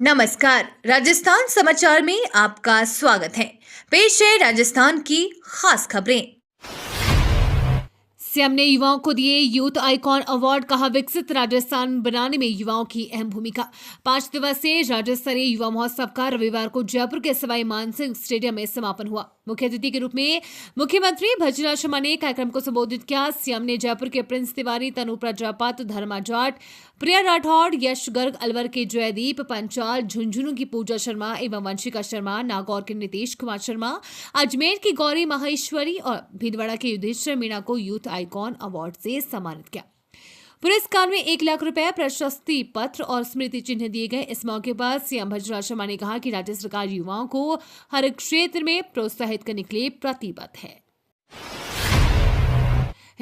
नमस्कार। राजस्थान समाचार में आपका स्वागत है। पेश है राजस्थान की खास खबरें। सीएम ने युवाओं को दिए यूथ आइकॉन अवार्ड, कहा विकसित राजस्थान बनाने में युवाओं की अहम भूमिका। 5 दिवसीय राज्य स्तरीय युवा महोत्सव का रविवार को जयपुर के सवाई मानसिंह स्टेडियम में समापन हुआ। मुख्य अतिथि के रूप में मुख्यमंत्री भजनाथ शर्मा ने कार्यक्रम को संबोधित किया। सीएम ने जयपुर के प्रिंस तिवारी, तनु प्रजापत, धर्मा जाट, प्रिया राठौड़, यश गर्ग, अलवर के जयदीप पंचाल, झुंझुनू की पूजा शर्मा एवं वंशिका शर्मा, नागौर के नीतीश कुमार शर्मा, अजमेर की गौरी माहेश्वरी और भीलवाड़ा के युधिष्ठिर मीणा को यूथ आइकॉन अवार्ड से सम्मानित किया। पुरस्कार में 1 लाख रुपए, प्रशस्ति पत्र और स्मृति चिन्ह दिए गए। इस मौके पर सीएम भजनाथ शर्मा ने कहा कि राज्य सरकार युवाओं को हर क्षेत्र में प्रोत्साहित करने के लिए प्रतिबद्ध है।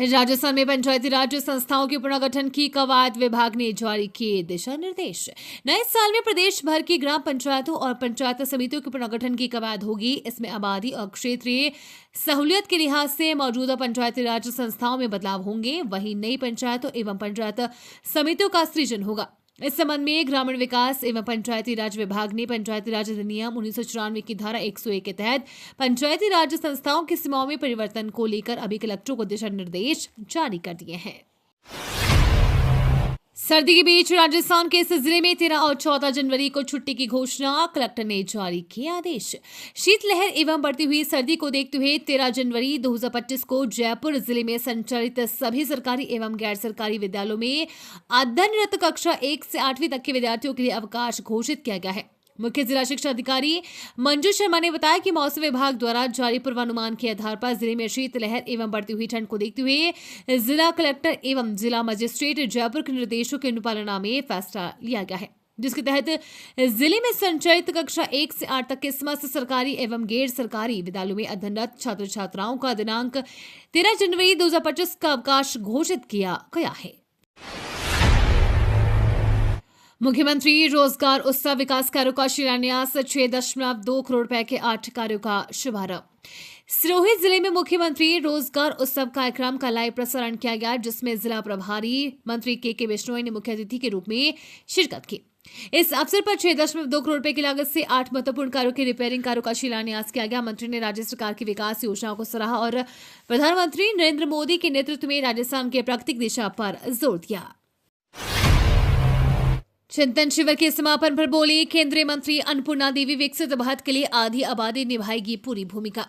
राजस्थान में पंचायती राज संस्थाओं के पुनर्गठन की कवायद, विभाग ने जारी किए दिशा निर्देश। नए साल में प्रदेश भर की ग्राम पंचायतों और पंचायत समितियों के पुनर्गठन की कवायद होगी। इसमें आबादी और क्षेत्रीय सहूलियत के लिहाज से मौजूदा पंचायती राज संस्थाओं में बदलाव होंगे। वहीं नई पंचायतों एवं पंचायत समितियों का सृजन होगा। इस संबंध में ग्रामीण विकास एवं पंचायती राज विभाग ने पंचायती राज अधिनियम 1994 की धारा 101 के तहत पंचायती राज संस्थाओं की सीमाओं में परिवर्तन को लेकर अभी कलेक्टरों को दिशा निर्देश जारी कर दिए हैं। सर्दी के बीच राजस्थान के इस जिले में 13 और 14 जनवरी को छुट्टी की घोषणा, कलेक्टर ने जारी किए आदेश। शीतलहर एवं बढ़ती हुई सर्दी को देखते हुए 13 जनवरी 2025 को जयपुर जिले में संचालित सभी सरकारी एवं गैर सरकारी विद्यालयों में अध्ययनरत कक्षा 1 से 8वीं तक के विद्यार्थियों के लिए अवकाश घोषित किया गया है। मुख्य जिला शिक्षा अधिकारी मंजू शर्मा ने बताया कि मौसम विभाग द्वारा जारी पूर्वानुमान के आधार पर जिले में शीतलहर एवं बढ़ती हुई ठंड को देखते हुए जिला कलेक्टर एवं जिला मजिस्ट्रेट जयपुर के निर्देशों के अनुपालना में फैसला लिया गया है, जिसके तहत जिले में संचालित कक्षा 1 से 8 तक के समस्त सरकारी एवं गैर सरकारी विद्यालयों में अध्ययनरत छात्र छात्राओं का दिनांक 13 जनवरी 2025 का अवकाश घोषित किया गया है। मुख्यमंत्री रोजगार उत्सव विकास कार्यों का शिलान्यास, 6.2 करोड़ रुपए के 8 कार्यों का शुभारंभ। सिरोही जिले में मुख्यमंत्री रोजगार उत्सव कार्यक्रम का लाइव प्रसारण किया गया, जिसमें जिला प्रभारी मंत्री के बिश्नोई ने मुख्य अतिथि के रूप में शिरकत की। इस अवसर पर 6.2 करोड़ रुपए की लागत से 8 महत्वपूर्ण कार्यों के रिपेयरिंग कार्यों का शिलान्यास किया गया। मंत्री ने राज्य सरकार की विकास योजनाओं को सराहा और प्रधानमंत्री नरेंद्र मोदी के नेतृत्व में राजस्थान की प्राकृतिक दिशा पर जोर दिया। चिंतन शिविर के समापन पर बोली केंद्रीय मंत्री अन्नपूर्णा देवी, विकसित भारत के लिए आधी आबादी निभाएगी पूरी भूमिका।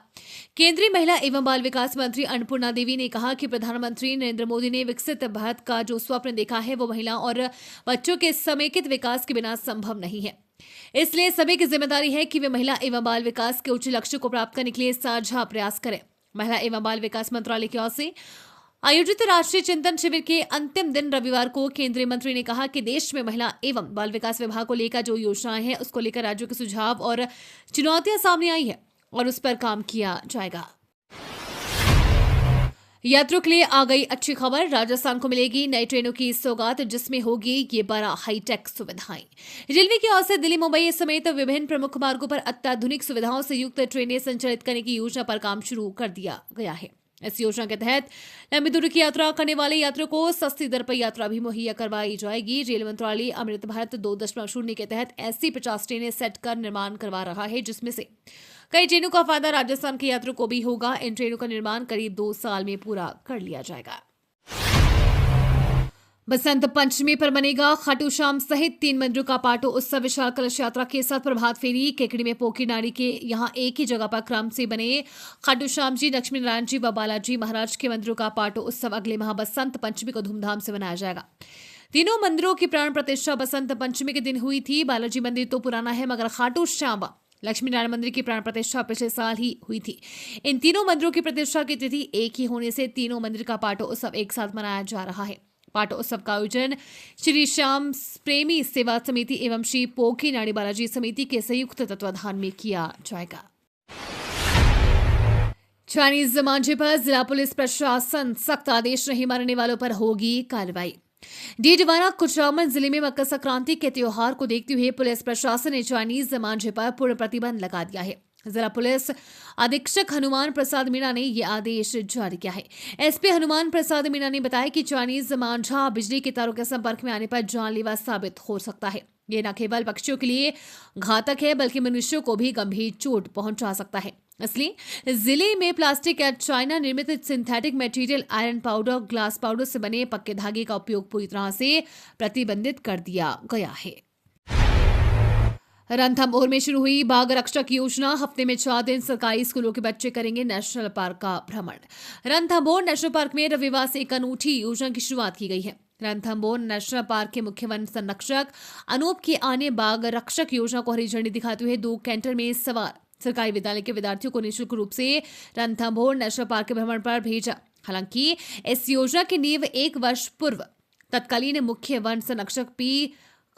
केंद्रीय महिला एवं बाल विकास मंत्री अन्नपूर्णा देवी ने कहा कि प्रधानमंत्री नरेंद्र मोदी ने विकसित भारत का जो स्वप्न देखा है वो महिलाओं और बच्चों के समेकित विकास के बिना संभव नहीं है। इसलिए सभी की जिम्मेदारी है कि वे महिला एवं बाल विकास के उच्च लक्ष्य को प्राप्त करने के लिए साझा प्रयास करें। महिला एवं बाल विकास मंत्रालय की ओर से आयोजित राष्ट्रीय चिंतन शिविर के अंतिम दिन रविवार को केंद्रीय मंत्री ने कहा कि देश में महिला एवं बाल विकास विभाग को लेकर जो योजनाएं हैं उसको लेकर राज्यों के सुझाव और चुनौतियां सामने आई है और उस पर काम किया जाएगा। यात्रियों के लिए आ गई अच्छी खबर, राजस्थान को मिलेगी नई ट्रेनों की सौगात, जिसमें होगी ये 12 हाईटेक सुविधाएं। रेलवे की ओर से दिल्ली मुंबई समेत विभिन्न प्रमुख मार्गों पर अत्याधुनिक सुविधाओं से युक्त ट्रेनें संचालित करने की योजना पर काम शुरू कर दिया गया है। इस योजना के तहत लंबी दूरी की यात्रा करने वाले यात्रियों को सस्ती दर पर यात्रा भी मुहैया करवाई जाएगी। रेल मंत्रालय अमृत भारत 2.0 के तहत ऐसी 50 ट्रेनें सेट कर निर्माण करवा रहा है, जिसमें से कई ट्रेनों का फायदा राजस्थान के यात्रियों को भी होगा। इन ट्रेनों का निर्माण करीब 2 साल में पूरा कर लिया जाएगा। बसंत पंचमी पर बनेगा खाटू श्याम सहित 3 मंदिरों का पाटो उत्सव। विशाल कलश यात्रा के साथ प्रभात फेरी। केकड़ी में पोखरी नाड़ी के यहां एक ही जगह पर क्रम से बने खाटू श्याम जी, लक्ष्मी नारायण जी व बालाजी महाराज के मंदिरों का पाटो उत्सव अगले माह बसंत पंचमी को धूमधाम से मनाया जाएगा। तीनों मंदिरों की प्राण प्रतिष्ठा बसंत पंचमी के दिन हुई थी। बालाजी मंदिर तो पुराना है, मगर खाटू श्याम लक्ष्मी नारायण मंदिर की प्राण प्रतिष्ठा पिछले साल ही हुई थी। इन तीनों मंदिरों की प्रतिष्ठा की तिथि एक ही होने से तीनों मंदिर का पाटो उत्सव एक साथ मनाया जा रहा है। पाटो उत्सव का आयोजन श्री श्याम प्रेमी सेवा समिति एवं श्री पोखरी नाड़ी बालाजी समिति के संयुक्त तत्वाधान में किया जाएगा। चाइनीज मांझे पर जिला पुलिस प्रशासन सख्त आदेश, नहीं मानने वालों पर होगी कार्रवाई। डीडवाना कुचामन जिले में मकर संक्रांति के त्योहार को देखते हुए पुलिस प्रशासन ने चाइनीज मांझे पर पूर्ण प्रतिबंध लगा दिया है। जिला पुलिस अधीक्षक हनुमान प्रसाद मीणा ने यह आदेश जारी किया है। एसपी हनुमान प्रसाद मीणा ने बताया कि चाइनीज मांझा बिजली के तारों के संपर्क में आने पर जानलेवा साबित हो सकता है। ये न केवल पक्षियों के लिए घातक है बल्कि मनुष्यों को भी गंभीर चोट पहुंचा सकता है। इसलिए जिले में प्लास्टिक या चाइना निर्मित synthetic material, iron powder, glass powder से बने पक्के धागे का उपयोग पूरी तरह से प्रतिबंधित कर दिया गया है। रणथंभौर में शुरू हुई बाघ रक्षक योजना। हफ्ते में 4 दिन सरकारी स्कूलों के बच्चे करेंगे नेशनल पार्क का भ्रमण। रणथंभौर नेशनल पार्क में रविवार से एक अनूठी योजना की शुरुआत की गई है। रणथंभौर नेशनल पार्क के मुख्य वन संरक्षक अनूप के आने बाघ रक्षक योजना को हरी झंडी दिखाते हुए 2 कैंटर में सवार सरकारी विद्यालय के विद्यार्थियों को निःशुल्क रूप से रणथंभौर नेशनल पार्क के भ्रमण पर भेजा। हालांकि इस योजना की नींव 1 वर्ष पूर्व तत्कालीन मुख्य वन संरक्षक पी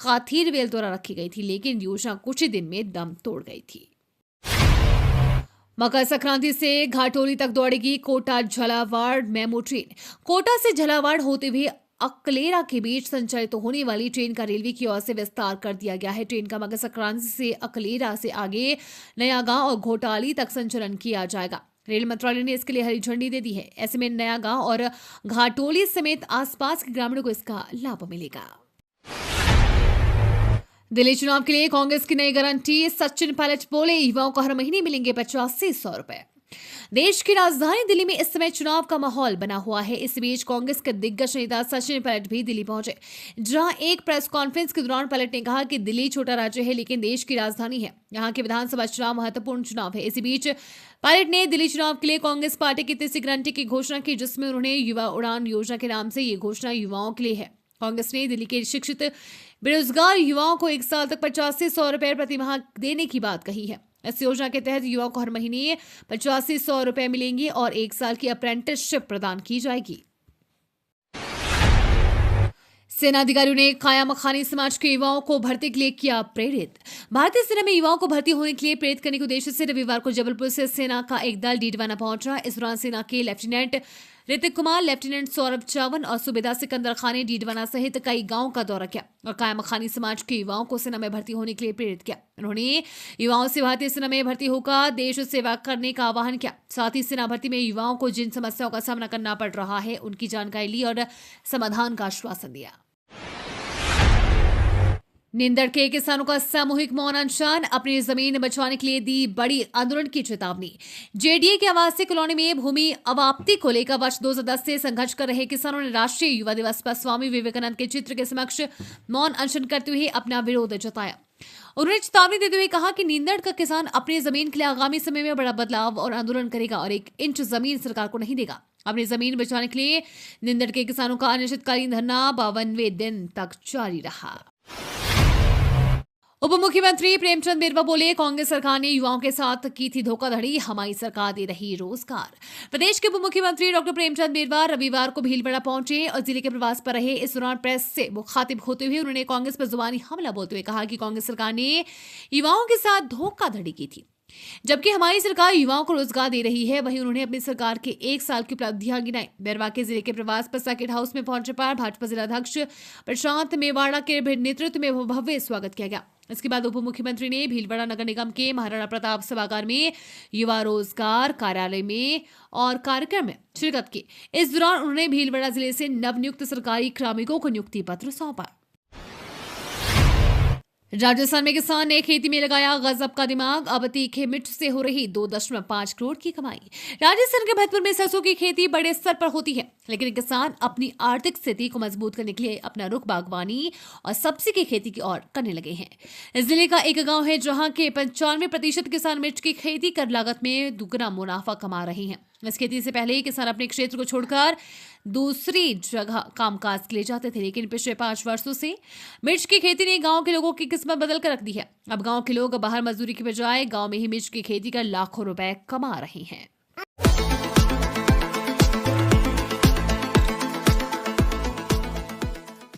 काथीरवेल द्वारा रखी गई थी, लेकिन योजना कुछ ही दिन में दम तोड़ गई थी। मकर संक्रांति से घाटोली तक दौड़ेगी कोटा झालावाड़ मेमू ट्रेन। कोटा से झालावाड़ होते हुए अकलेरा के बीच संचालित होने वाली ट्रेन का रेलवे की ओर से विस्तार कर दिया गया है। ट्रेन का मकर संक्रांति से अकलेरा से आगे नया गांव और घोटाली तक संचालन किया जाएगा। रेल मंत्रालय ने इसके लिए हरी झंडी दे दी है। ऐसे में नया गांव और घाटोली समेत आसपास के ग्रामीणों को इसका लाभ मिलेगा। दिल्ली चुनाव के लिए कांग्रेस की नई गारंटी। सचिन पायलट बोले, युवाओं को हर महीने मिलेंगे 8500 रुपए। देश की राजधानी दिल्ली में इस समय चुनाव का माहौल बना हुआ है। इस बीच कांग्रेस के दिग्गज नेता सचिन पायलट भी दिल्ली पहुंचे, जहां एक प्रेस कॉन्फ्रेंस के दौरान पायलट ने कहा कि दिल्ली छोटा राज्य है लेकिन देश की राजधानी है। यहां के विधानसभा चुनाव महत्वपूर्ण चुनाव है। इसी बीच पायलट ने दिल्ली चुनाव के लिए कांग्रेस पार्टी की तीसरी गारंटी की घोषणा की, जिसमें उन्होंने युवा उड़ान योजना के नाम से ये घोषणा युवाओं के लिए है। कांग्रेस ने दिल्ली के शिक्षित बेरोजगार युवाओं को 1 साल तक 8500 रुपए प्रति माह देने की बात कही है। इस योजना के तहत युवाओं को हर महीने 8500 रुपए मिलेंगे और 1 साल की अप्रेंटिसशिप प्रदान की जाएगी। सेना अधिकारियों ने काया मखानी समाज के युवाओं को भर्ती के लिए किया प्रेरित। भारतीय सेना में युवाओं को भर्ती होने के लिए प्रेरित करने के उद्देश्य से रविवार को जबलपुर से सेना का एक दल डीडवाना पहुंचा। इस दौरान सेना के लेफ्टिनेंट ऋतिक कुमार, लेफ्टिनेंट सौरभ चावन और सूबेदार सिकंदर खान ने डीडवाना सहित कई गांवों का दौरा किया और काया मखानी समाज के युवाओं को सेना में भर्ती होने के लिए प्रेरित किया। उन्होंने युवाओं से भारतीय सेना में भर्ती होकर देश सेवा करने का आह्वान किया। साथ ही सेना भर्ती में युवाओं को जिन समस्याओं का सामना करना पड़ रहा है उनकी जानकारी ली और समाधान का आश्वासन दिया। निंदड़ के किसानों का सामूहिक मौन अनशन। अपनी जमीन बचाने के लिए दी बड़ी आंदोलन की चेतावनी। जेडीए के आवासीय कॉलोनी में भूमि अवाप्ति को लेकर वर्ष 2010 से संघर्ष कर रहे किसानों ने राष्ट्रीय युवा दिवस पर स्वामी विवेकानंद के चित्र के समक्ष मौन अनशन करते हुए अपना विरोध जताया। उन्होंने चेतावनी देते हुए कहा कि निंदड़ का किसान अपनी जमीन के लिए आगामी समय में बड़ा बदलाव और आंदोलन करेगा और 1 इंच जमीन सरकार को नहीं देगा। अपनी जमीन बचाने के लिए निंदड़ के किसानों का अनिश्चितकालीन धरना 52वें दिन तक जारी रहा। उप मुख्यमंत्री प्रेमचंद बिरवा बोले, कांग्रेस सरकार ने युवाओं के साथ की थी धोखाधड़ी, हमारी सरकार दे रही रोजगार। प्रदेश के उप मुख्यमंत्री डॉक्टर प्रेमचंद बिरवा रविवार को भीलवाड़ा पहुंचे और जिले के प्रवास पर रहे। इस दौरान प्रेस से मुखातिब होते हुए उन्होंने कांग्रेस पर जुबानी हमला बोलते हुए कहा कि कांग्रेस सरकार ने युवाओं के साथ धोखाधड़ी की थी, जबकि हमारी सरकार युवाओं को रोजगार दे रही है। वहीं उन्होंने अपनी सरकार के 1 साल की उपलब्धियां गिनाई। बिरवा के जिले के प्रवास पर सर्किट हाउस में पहुंचने पर भाजपा जिलाध्यक्ष प्रशांत मेवाड़ा के नेतृत्व में भव्य स्वागत किया गया। इसके बाद उप मुख्यमंत्री ने भीलवाड़ा नगर निगम के महाराणा प्रताप सभागार में युवा रोजगार कार्यालय में और कार्यक्रम में शिरकत की। इस दौरान उन्होंने भीलवाड़ा जिले से नवनियुक्त सरकारी कार्मिकों को नियुक्ति पत्र सौंपा। राजस्थान में किसान ने खेती में लगाया गजब का दिमाग। अब तीखे मिर्च से हो रही 2.5 करोड़ की कमाई। राजस्थान के भरतपुर में सरसों की खेती बड़े स्तर पर होती है, लेकिन किसान अपनी आर्थिक स्थिति को मजबूत करने के लिए अपना रुख बागवानी और सब्जी की खेती की ओर करने लगे हैं। इस जिले का एक गांव है जहां के 95% किसान मिर्च की खेती कर लागत में दुगना मुनाफा कमा रहे हैं। इस खेती से पहले किसान अपने क्षेत्र को छोड़कर दूसरी जगह कामकाज के लिए जाते थे, लेकिन पिछले 5 वर्षों से मिर्च की खेती ने गांव के लोगों की किस्मत बदल कर रख दी है। अब गांव के लोग बाहर मजदूरी के बजाय गांव में ही मिर्च की खेती कर लाखों रुपए कमा रहे हैं।